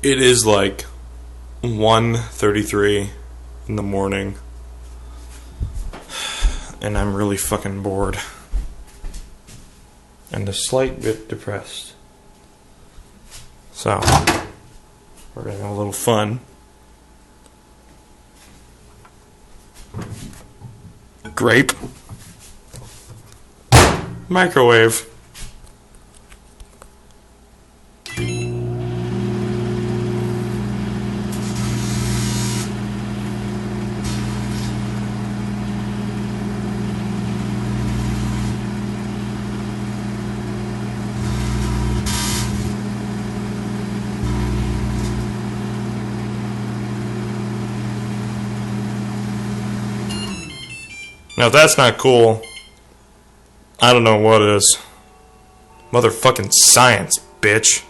It is like 1:33 in the morning, and I'm really fucking bored and a slight bit depressed. So, we're gonna have a little fun. Grape. Microwave. Now if that's not cool, I don't know what is. Motherfucking science, bitch.